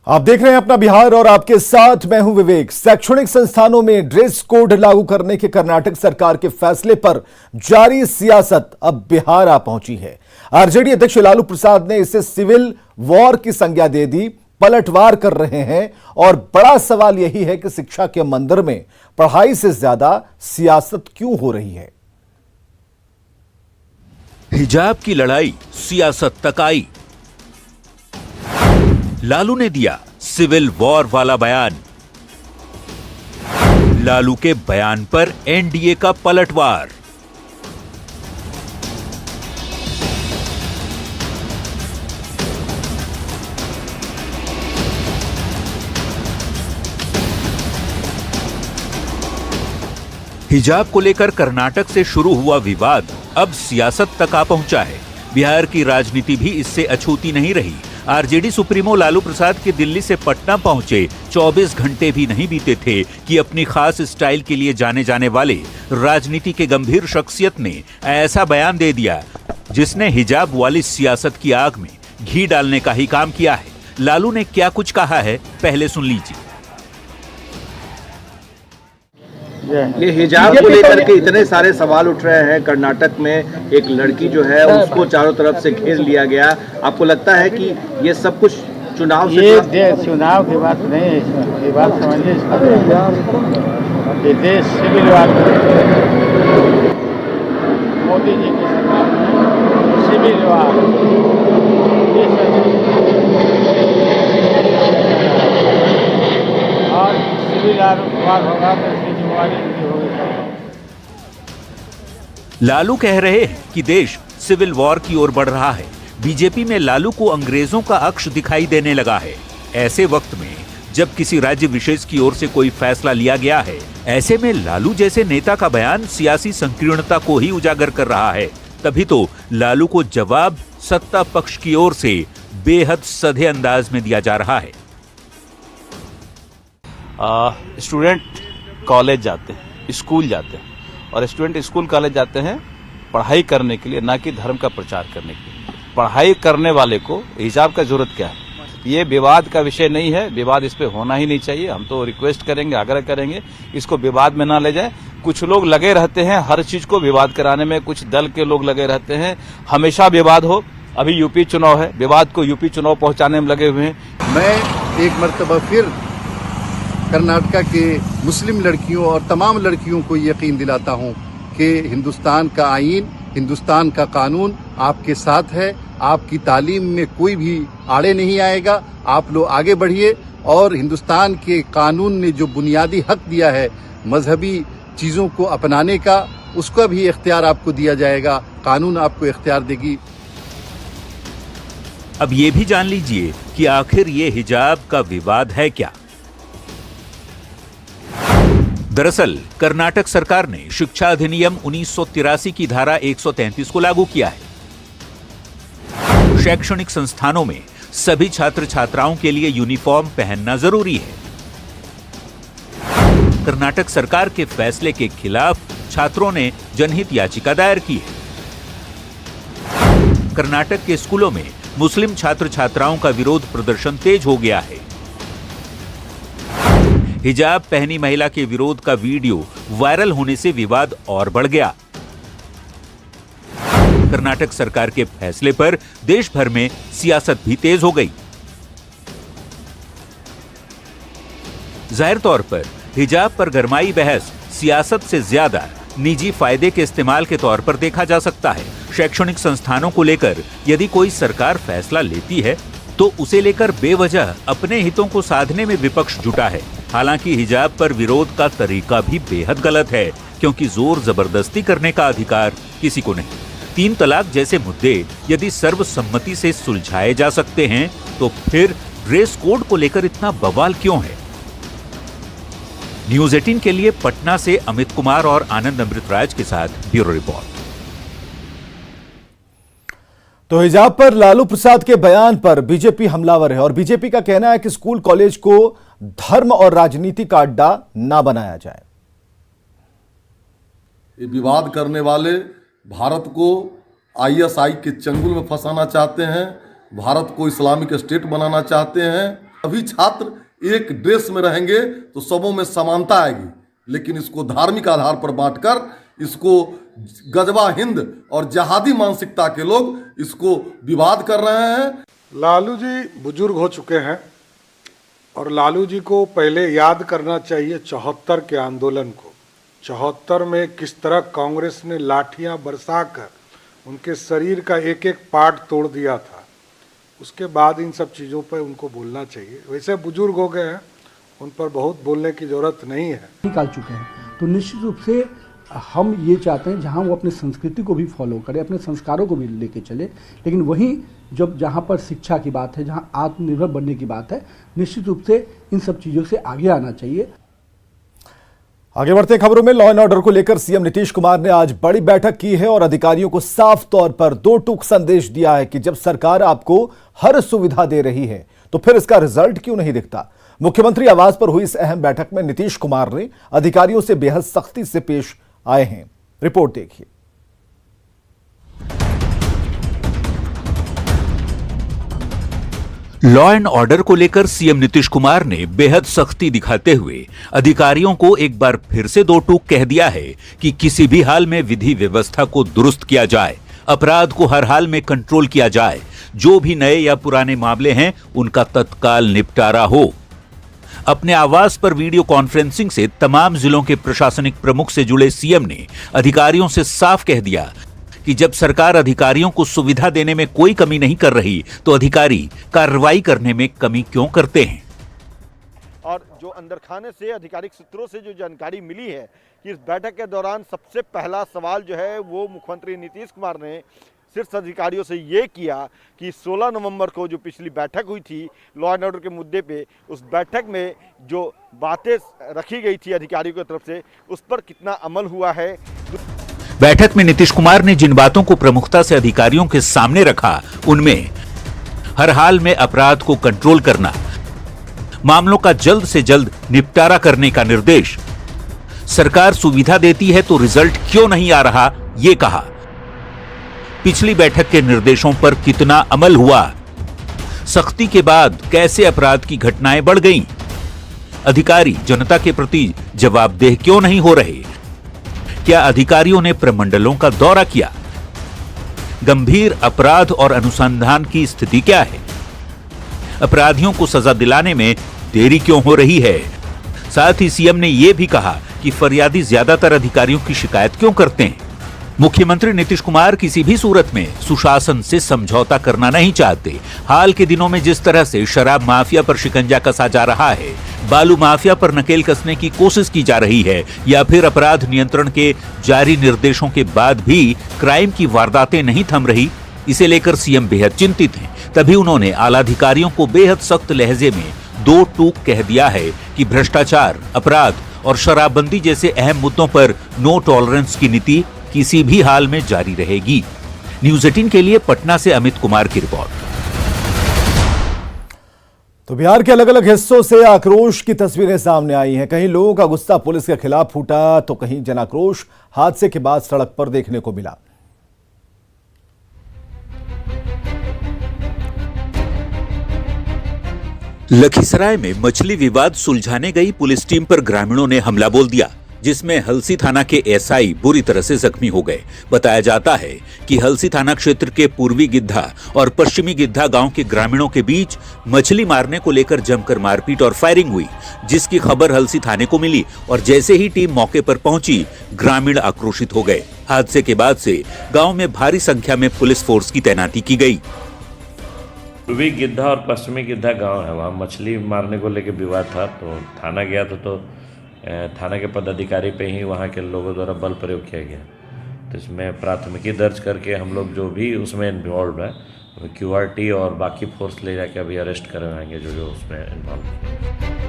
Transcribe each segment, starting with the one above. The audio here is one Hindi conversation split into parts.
आप देख रहे हैं अपना बिहार और आपके साथ मैं हूं विवेक। शैक्षणिक संस्थानों में ड्रेस कोड लागू करने के कर्नाटक सरकार के फैसले पर जारी सियासत अब बिहार आ पहुंची है। आरजेडी अध्यक्ष लालू प्रसाद ने इसे सिविल वॉर की संज्ञा दे दी, पलटवार कर रहे हैं। और बड़ा सवाल यही है कि शिक्षा के मंदिर में पढ़ाई से ज्यादा सियासत क्यों हो रही है। हिजाब की लड़ाई सियासत तक आई। लालू ने दिया सिविल वॉर वाला बयान। लालू के बयान पर एनडीए का पलटवार। हिजाब को लेकर कर्नाटक से शुरू हुआ विवाद अब सियासत तक आ पहुंचा है। बिहार की राजनीति भी इससे अछूती नहीं रही। आरजेडी सुप्रीमो लालू प्रसाद के दिल्ली से पटना पहुंचे 24 घंटे भी नहीं बीते थे कि अपनी खास स्टाइल के लिए जाने जाने वाले राजनीति के गंभीर शख्सियत ने ऐसा बयान दे दिया जिसने हिजाब वाली सियासत की आग में घी डालने का ही काम किया है। लालू ने क्या कुछ कहा है, पहले सुन लीजिए। ये हिजाब को लेकर के इतने सारे सवाल उठ रहे हैं। कर्नाटक में एक लड़की जो है उसको चारों तरफ से घेर लिया गया। आपको लगता है कि ये सब कुछ चुनाव से चुनाव की बात नहीं है, इसमें ये बात समझिए। ये देश सिविल वार मोदी जी की सरकार में सिविल वार और सिविल वार होगा तो लालू कह रहे हैं कि देश सिविल वॉर की ओर बढ़ रहा है। बीजेपी में लालू को अंग्रेजों का अक्ष दिखाई देने लगा है। ऐसे वक्त में जब किसी राज्य विशेष की ओर से कोई फैसला लिया गया है, ऐसे में लालू जैसे नेता का बयान सियासी संकीर्णता को ही उजागर कर रहा है। तभी तो लालू को जवाब सत्ता पक्ष की ओर से बेहद सधे अंदाज में दिया जा रहा है। स्टूडेंट कॉलेज जाते हैं, स्कूल जाते हैं, और स्टूडेंट स्कूल कॉलेज जाते हैं पढ़ाई करने के लिए, ना कि धर्म का प्रचार करने के लिए। पढ़ाई करने वाले को हिजाब का जरूरत क्या है? ये विवाद का विषय नहीं है, विवाद इस पे होना ही नहीं चाहिए। हम तो रिक्वेस्ट करेंगे, आग्रह करेंगे, इसको विवाद में ना ले जाए। कुछ लोग लगे रहते हैं हर चीज को विवाद कराने में, कुछ दल के लोग लगे रहते हैं हमेशा विवाद हो। अभी यूपी चुनाव है, विवाद को यूपी चुनाव पहुंचाने में लगे हुए हैं। मैं एक मर्तबा फिर कर्नाटक के मुस्लिम लड़कियों और तमाम लड़कियों को यकीन दिलाता हूं कि हिंदुस्तान का आईन, हिंदुस्तान का कानून आपके साथ है। आपकी तालीम में कोई भी आड़े नहीं आएगा। आप लोग आगे बढ़िए और हिंदुस्तान के कानून ने जो बुनियादी हक दिया है मजहबी चीजों को अपनाने का, उसका भी इख्तियार आपको दिया जाएगा। कानून आपको इख्तियार देगी। अब ये भी जान लीजिए कि आखिर ये हिजाब का विवाद है क्या। दरअसल कर्नाटक सरकार ने शिक्षा अधिनियम 1983 की धारा 133 को लागू किया है। शैक्षणिक संस्थानों में सभी छात्र छात्राओं के लिए यूनिफॉर्म पहनना जरूरी है। कर्नाटक सरकार के फैसले के खिलाफ छात्रों ने जनहित याचिका दायर की है। कर्नाटक के स्कूलों में मुस्लिम छात्र छात्राओं का विरोध प्रदर्शन तेज हो गया है। हिजाब पहनी महिला के विरोध का वीडियो वायरल होने से विवाद और बढ़ गया। कर्नाटक सरकार के फैसले पर देश भर में सियासत भी तेज हो गई। जाहिर तौर पर हिजाब पर गरमाई बहस सियासत से ज्यादा निजी फायदे के इस्तेमाल के तौर पर देखा जा सकता है। शैक्षणिक संस्थानों को लेकर यदि कोई सरकार फैसला लेती है तो उसे लेकर बेवजह अपने हितों को साधने में विपक्ष जुटा है। हालांकि हिजाब पर विरोध का तरीका भी बेहद गलत है, क्योंकि जोर जबरदस्ती करने का अधिकार किसी को नहीं। 3 तलाक जैसे मुद्दे यदि सर्वसम्मति से सुलझाए जा सकते हैं तो फिर ड्रेस कोड को लेकर इतना बवाल क्यों है। न्यूज़ 18 के लिए पटना से अमित कुमार और आनंद अमृतराज के साथ ब्यूरो रिपोर्ट। तो हिजाब पर लालू प्रसाद के बयान पर बीजेपी हमलावर है और बीजेपी का कहना है कि स्कूल कॉलेज को धर्म और राजनीति का अड्डा ना बनाया जाए। ये विवाद करने वाले भारत को आईएसआई के चंगुल में फंसाना चाहते हैं, भारत को इस्लामिक स्टेट बनाना चाहते हैं। अभी छात्र एक ड्रेस में रहेंगे तो सबों में समानता आएगी, लेकिन इसको धार्मिक आधार पर बांटकर इसको गजवा हिंद और जहादी मानसिकता के लोग इसको विवाद कर रहे हैं। लालू जी बुजुर्ग हो चुके हैं और लालू जी को पहले याद करना चाहिए 74 के आंदोलन को। 74 में किस तरह कांग्रेस ने लाठियां बरसाकर उनके शरीर का एक एक पार्ट तोड़ दिया था। उसके बाद इन सब चीज़ों पर उनको बोलना चाहिए। वैसे बुजुर्ग हो गए हैं, उन पर बहुत बोलने की जरूरत नहीं है। निकाल चुके हैं तो निश्चित रूप से हम ये चाहते हैं जहां वो अपनी संस्कृति को भी फॉलो करे, अपने संस्कारों को भी लेके चले, लेकिन वहीं जब जहां पर शिक्षा की बात है, जहां आत्मनिर्भर बनने की बात है, निश्चित रूप से इन सब चीज़ों से आगे आना चाहिए। आगे बढ़ते खबरों में, लॉ एंड ऑर्डर को लेकर सीएम नीतीश कुमार ने आज बड़ी बैठक की है और अधिकारियों को साफ तौर पर दो टूक संदेश दिया है कि जब सरकार आपको हर सुविधा दे रही है तो फिर इसका रिजल्ट क्यों नहीं दिखता। मुख्यमंत्री आवास पर हुई इस अहम बैठक में नीतीश कुमार ने अधिकारियों से बेहद सख्ती से पेश आए हैं। रिपोर्ट देखिए। लॉ एंड ऑर्डर को लेकर सीएम नीतीश कुमार ने बेहद सख्ती दिखाते हुए अधिकारियों को एक बार फिर से दो टूक कह दिया है कि किसी भी हाल में विधि व्यवस्था को दुरुस्त किया जाए, अपराध को हर हाल में कंट्रोल किया जाए, जो भी नए या पुराने मामले हैं उनका तत्काल निपटारा हो। अपने आवास पर वीडियो कॉन्फ्रेंसिंग से तमाम जिलों के प्रशासनिक प्रमुख से जुड़े सीएम ने अधिकारियों से साफ कह दिया कि जब सरकार अधिकारियों को सुविधा देने में कोई कमी नहीं कर रही तो अधिकारी कार्रवाई करने में कमी क्यों करते हैं। और जो अंदर खाने से आधिकारिक सूत्रों से जो जानकारी मिली है कि इस बैठक के दौरान सबसे पहला सवाल जो है वो मुख्यमंत्री नीतीश कुमार ने शीर्ष अधिकारियों से ये किया कि 16 नवंबर को जो पिछली बैठक हुई थी लॉ एंड ऑर्डर के मुद्दे पे, उस बैठक में जो बातें रखी गई थी अधिकारियों की तरफ से उस पर कितना अमल हुआ है। बैठक में नीतीश कुमार ने जिन बातों को प्रमुखता से अधिकारियों के सामने रखा उनमें हर हाल में अपराध को कंट्रोल करना, मामलों का जल्द से जल्द निपटारा करने का निर्देश, सरकार सुविधा देती है तो रिजल्ट क्यों नहीं आ रहा ये कहा, पिछली बैठक के निर्देशों पर कितना अमल हुआ, सख्ती के बाद कैसे अपराध की घटनाएं बढ़ गईं, अधिकारी जनता के प्रति जवाबदेह क्यों नहीं हो रहे, क्या अधिकारियों ने प्रमंडलों का दौरा किया, गंभीर अपराध और अनुसंधान की स्थिति क्या है, अपराधियों को सजा दिलाने में देरी क्यों हो रही है। साथ ही सीएम ने यह भी कहा कि फरियादी ज्यादातर अधिकारियों की शिकायत क्यों करते हैं। मुख्यमंत्री नीतीश कुमार किसी भी सूरत में सुशासन से समझौता करना नहीं चाहते। हाल के दिनों में जिस तरह से शराब माफिया पर शिकंजा कसा जा रहा है, बालू माफिया पर नकेल कसने की कोशिश की जा रही है या फिर अपराध नियंत्रण के जारी निर्देशों के बाद भी क्राइम की वारदातें नहीं थम रही, इसे लेकर सीएम बेहद चिंतित हैं। तभी उन्होंने आला अधिकारियों को बेहद सख्त लहजे में दो टूक कह दिया है कि भ्रष्टाचार, अपराध और शराबबंदी जैसे अहम मुद्दों पर नो टॉलरेंस की नीति किसी भी हाल में जारी रहेगी। न्यूज़ 18 के लिए पटना से अमित कुमार की रिपोर्ट। तो बिहार के अलग अलग हिस्सों से आक्रोश की तस्वीरें सामने आई हैं। कहीं लोगों का गुस्सा पुलिस के खिलाफ फूटा तो कहीं जन आक्रोश हादसे के बाद सड़क पर देखने को मिला। लखीसराय में मछली विवाद सुलझाने गई पुलिस टीम पर ग्रामीणों ने हमला बोल दिया, जिसमें हलसी थाना के एसआई बुरी तरह से जख्मी हो गए। बताया जाता है कि हलसी थाना क्षेत्र के पूर्वी गिद्धा और पश्चिमी गिद्धा गांव के ग्रामीणों के बीच मछली मारने को लेकर जमकर मारपीट और फायरिंग हुई, जिसकी खबर हलसी थाने को मिली और जैसे ही टीम मौके पर पहुंची, ग्रामीण आक्रोशित हो गए। हादसे के बाद से गाँव में भारी संख्या में पुलिस फोर्स की तैनाती की गई। पूर्वी गिद्धा और पश्चिमी गिद्धा गांव है, वहाँ मछली मारने को लेकर विवाद था, तो थाना गया तो थाना के पदाधिकारी पे ही वहाँ के लोगों द्वारा बल प्रयोग किया गया। तो इसमें प्राथमिकी दर्ज करके हम लोग जो भी उसमें इन्वॉल्व है QRT और बाकी फोर्स ले जाके अभी अरेस्ट करवाएंगे जो उसमें इन्वॉल्व।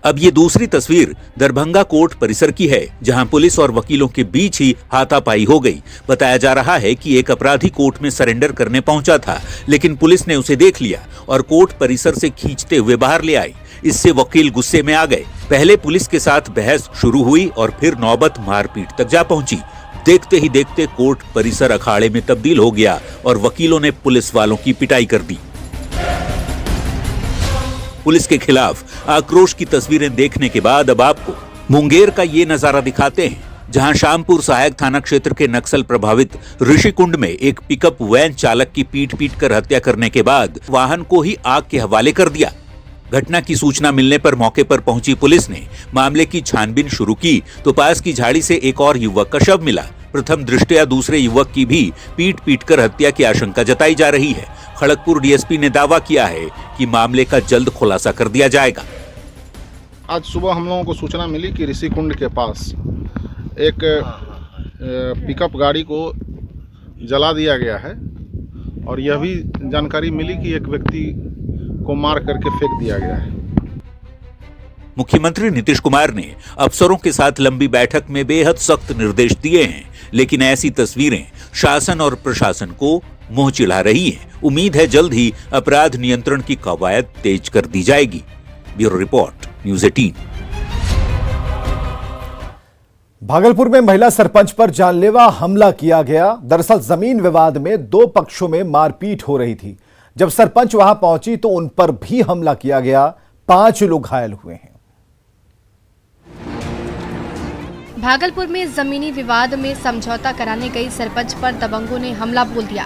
अब ये दूसरी तस्वीर दरभंगा कोर्ट परिसर की है, जहां पुलिस और वकीलों के बीच ही हाथापाई हो गई। बताया जा रहा है कि एक अपराधी कोर्ट में सरेंडर करने पहुंचा था, लेकिन पुलिस ने उसे देख लिया और कोर्ट परिसर से खींचते हुए बाहर ले आई। इससे वकील गुस्से में आ गए। पहले पुलिस के साथ बहस शुरू हुई और फिर नौबत मारपीट तक जा पहुंची। देखते ही देखते कोर्ट परिसर अखाड़े में तब्दील हो गया और वकीलों ने पुलिस वालों की पिटाई कर दी। पुलिस के खिलाफ आक्रोश की तस्वीरें देखने के बाद अब आपको मुंगेर का ये नजारा दिखाते हैं, जहां शामपुर सहायक थाना क्षेत्र के नक्सल प्रभावित ऋषिकुंड में एक पिकअप वैन चालक की पीट कर हत्या करने के बाद वाहन को ही आग के हवाले कर दिया। घटना की सूचना मिलने पर मौके पर पहुंची पुलिस ने मामले की छानबीन शुरू की तो पास की झाड़ी से एक और युवक का शव मिला। प्रथम दृष्टया दूसरे युवक की भी पीट कर हत्या की आशंका जताई जा रही है। खड़गपुर डीएसपी ने दावा किया है कि मामले का जल्द खुलासा कर दिया जाएगा। आज सुबह हम लोगों को सूचना मिली कि ऋषिकुंड के पास एक पिकअप गाड़ी को जला दिया गया है और यह भी जानकारी मिली कि एक व्यक्ति को मार करके फेंक दिया गया है। मुख्यमंत्री नीतीश कुमार ने अफसरों के साथ लंबी बैठक में बेहद सख्त निर्देश दिए हैं, लेकिन ऐसी तस्वीरें शासन और प्रशासन को मुंह चिढ़ा रही हैं। उम्मीद है जल्द ही अपराध नियंत्रण की कवायद तेज कर दी जाएगी। Bureau report, news 18। भागलपुर में महिला सरपंच पर जानलेवा हमला किया गया। दरअसल जमीन विवाद में दो पक्षों में मारपीट हो रही थी। जब सरपंच वहां पहुंची तो उन पर भी हमला किया गया। 5 लोग घायल हुए हैं। भागलपुर में जमीनी विवाद में समझौता कराने गई सरपंच पर दबंगों ने हमला बोल दिया।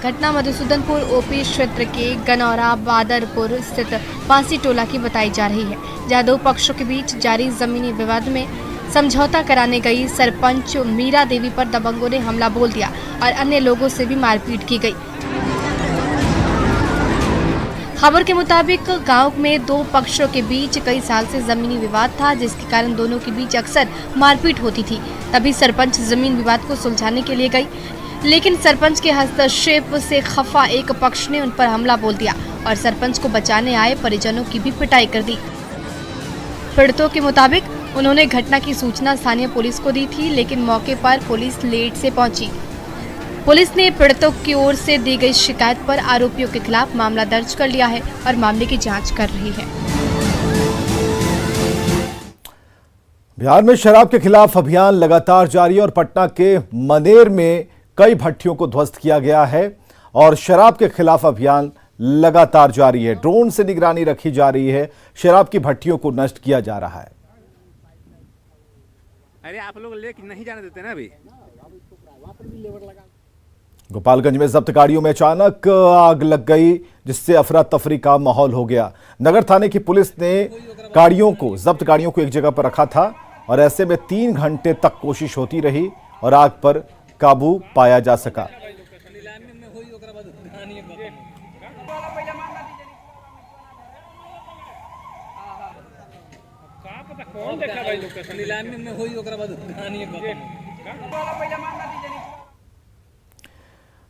घटना मधुसूदनपुर ओपी क्षेत्र के गनौरा बादरपुर स्थित पासी टोला की बताई जा रही है, जहां दो पक्षों के बीच जारी जमीनी विवाद में समझौता कराने गई सरपंच मीरा देवी पर दबंगों ने हमला बोल दिया और अन्य लोगों से भी मारपीट की गई। खबर के मुताबिक गांव में दो पक्षों के बीच कई साल से जमीनी विवाद था, जिसके कारण दोनों के बीच अक्सर मारपीट होती थी। तभी सरपंच जमीन विवाद को सुलझाने के लिए गई, लेकिन सरपंच के हस्तक्षेप से खफा एक पक्ष ने उन पर हमला बोल दिया और सरपंच को बचाने आए परिजनों की भी पिटाई कर दी। पीड़ितों के मुताबिक उन्होंने घटना की सूचना स्थानीय पुलिस को दी थी, लेकिन मौके पर पुलिस लेट से पहुंची। पुलिस ने पीड़ितों की ओर से दी गई शिकायत पर आरोपियों के खिलाफ मामला दर्ज कर लिया है और मामले की जांच कर रही है। बिहार में शराब के खिलाफ अभियान लगातार जारी और पटना के मनेर में कई भट्टियों को ध्वस्त किया गया है और शराब के खिलाफ अभियान लगातार जारी है। ड्रोन से निगरानी रखी जा रही है। शराब की भट्टियों को नष्ट किया जा रहा है। अरे आप लोग लेके नहीं जाने देते ना अभी। गोपालगंज में जब्त गाड़ियों में अचानक आग लग गई, जिससे अफरा तफरी का माहौल हो गया। नगर थाने की पुलिस ने जब्त गाड़ियों को एक जगह पर रखा था और ऐसे में 3 घंटे तक कोशिश होती रही और आग पर काबू पाया जा सका।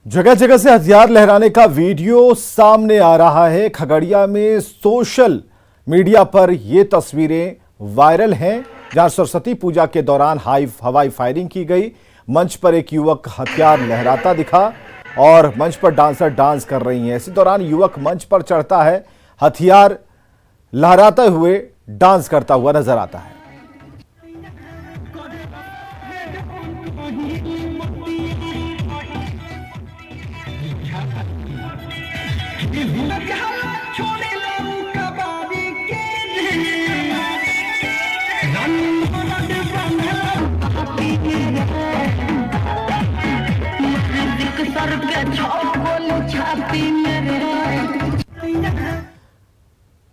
जगह जगह से हथियार लहराने का वीडियो सामने आ रहा है। खगड़िया में सोशल मीडिया पर ये तस्वीरें वायरल हैं, जहां सरस्वती पूजा के दौरान हवाई फायरिंग की गई। मंच पर एक युवक हथियार लहराता दिखा और मंच पर डांसर डांस कर रही हैं। इसी दौरान युवक मंच पर चढ़ता है, हथियार लहराते हुए डांस करता हुआ नजर आता है।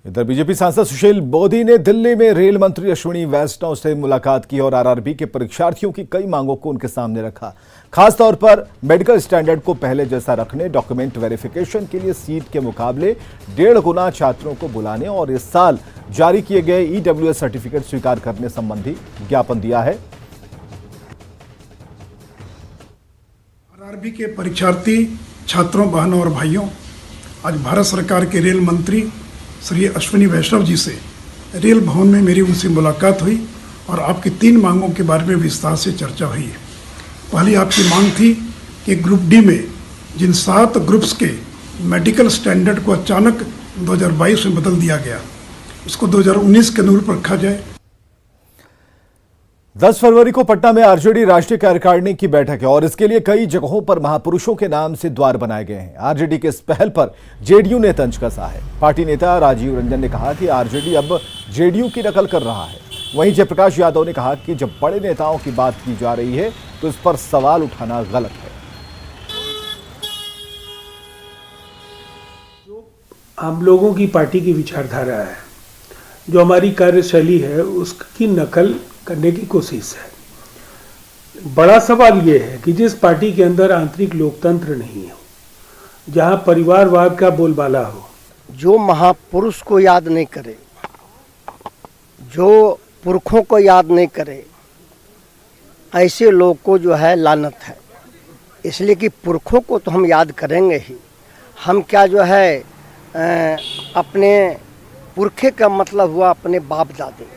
इधर बीजेपी सांसद सुशील मोदी ने दिल्ली में रेल मंत्री अश्विनी वैष्णव से मुलाकात की और आरआरबी के परीक्षार्थियों की कई मांगों को उनके सामने रखा। खासतौर पर मेडिकल स्टैंडर्ड को पहले जैसा रखने, डॉक्यूमेंट वेरिफिकेशन के लिए सीट के मुकाबले 1.5 गुना छात्रों को बुलाने और इस साल जारी किए गए ईडब्ल्यूएस सर्टिफिकेट स्वीकार करने संबंधी ज्ञापन दिया है। आरआरबी के परीक्षार्थी छात्रों, बहनों और भाइयों, आज भारत सरकार के रेल मंत्री श्री अश्विनी वैष्णव जी से रेल भवन में मेरी उनसे मुलाकात हुई और आपकी 3 मांगों के बारे में विस्तार से चर्चा हुई है। पहली आपकी मांग थी कि ग्रुप डी में जिन 7 ग्रुप्स के मेडिकल स्टैंडर्ड को अचानक 2022 में बदल दिया गया, उसको 2019 के अनुरूप रखा जाए। 10 फरवरी को पटना में आरजेडी राष्ट्रीय कार्यकारिणी की बैठक है और इसके लिए कई जगहों पर महापुरुषों के नाम से द्वार बनाए गए हैं। आरजेडी के इस पहल पर जेडीयू ने तंज कसा है। पार्टी नेता राजीव रंजन ने कहा कि आरजेडी अब जेडीयू की नकल कर रहा है। वहीं जयप्रकाश यादव ने कहा कि जब बड़े नेताओं की बात की जा रही है तो इस पर सवाल उठाना गलत है। हम लोगों की पार्टी की विचारधारा है, जो हमारी कार्यशैली है, उसकी नकल करने की कोशिश है। बड़ा सवाल ये है कि जिस पार्टी के अंदर आंतरिक लोकतंत्र नहीं हो, जहां परिवारवाद का बोलबाला हो, जो महापुरुष को याद नहीं करे, जो पुरखों को याद नहीं करे, ऐसे लोग को जो है लानत है। इसलिए कि पुरखों को तो हम याद करेंगे ही, हम क्या जो है अपने पुरखे का मतलब हुआ अपने बाप दादे।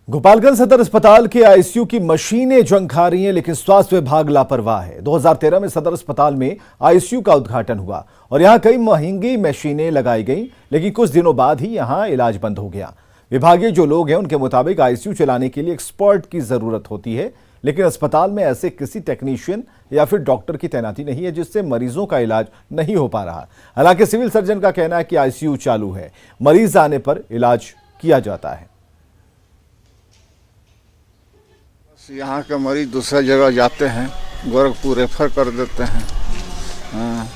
गोपालगंज सदर अस्पताल के आईसीयू की मशीनें जंग खा रही हैं, लेकिन स्वास्थ्य विभाग लापरवाह है। 2013 में सदर अस्पताल में आईसीयू का उद्घाटन हुआ और यहां कई महंगी मशीनें लगाई गईं, लेकिन कुछ दिनों बाद ही यहां इलाज बंद हो गया। विभागीय जो लोग हैं उनके मुताबिक आईसीयू चलाने के लिए एक्सपर्ट की जरूरत होती है, लेकिन अस्पताल में ऐसे किसी टेक्नीशियन या फिर डॉक्टर की तैनाती नहीं है, जिससे मरीजों का इलाज नहीं हो पा रहा। हालांकि सिविल सर्जन का कहना है कि आईसीयू चालू है, मरीज आने पर इलाज किया जाता है। यहाँ के मरीज दूसरा जगह जाते हैं, गोरखपुर रेफर कर देते हैं,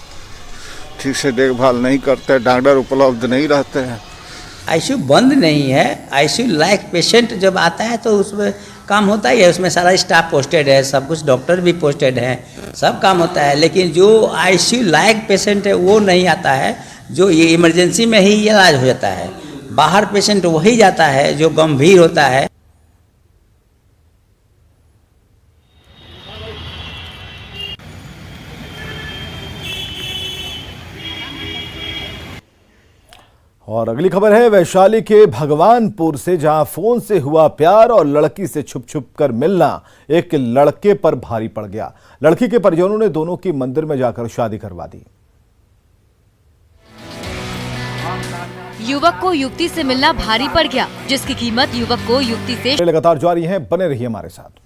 ठीक से देखभाल नहीं करते, डॉक्टर उपलब्ध नहीं रहते हैं। आईसीयू बंद नहीं है। आईसीयू लायक पेशेंट जब आता है तो उसमें काम होता ही है, उसमें सारा स्टाफ पोस्टेड है, सब कुछ डॉक्टर भी पोस्टेड हैं, सब काम होता है। लेकिन जो आईसीयू लायक पेशेंट है वो नहीं आता है, जो ये इमरजेंसी में ही इलाज हो जाता है। बाहर पेशेंट वही जाता है जो गंभीर होता है। और अगली खबर है वैशाली के भगवानपुर से, जहां फोन से हुआ प्यार और लड़की से छुप छुप कर मिलना एक लड़के पर भारी पड़ गया। लड़की के परिजनों ने दोनों की मंदिर में जाकर शादी करवा दी। युवक को युवती से मिलना भारी पड़ गया, जिसकी कीमत युवक को युवती से लगातार जारी है, बने रहिए हमारे साथ।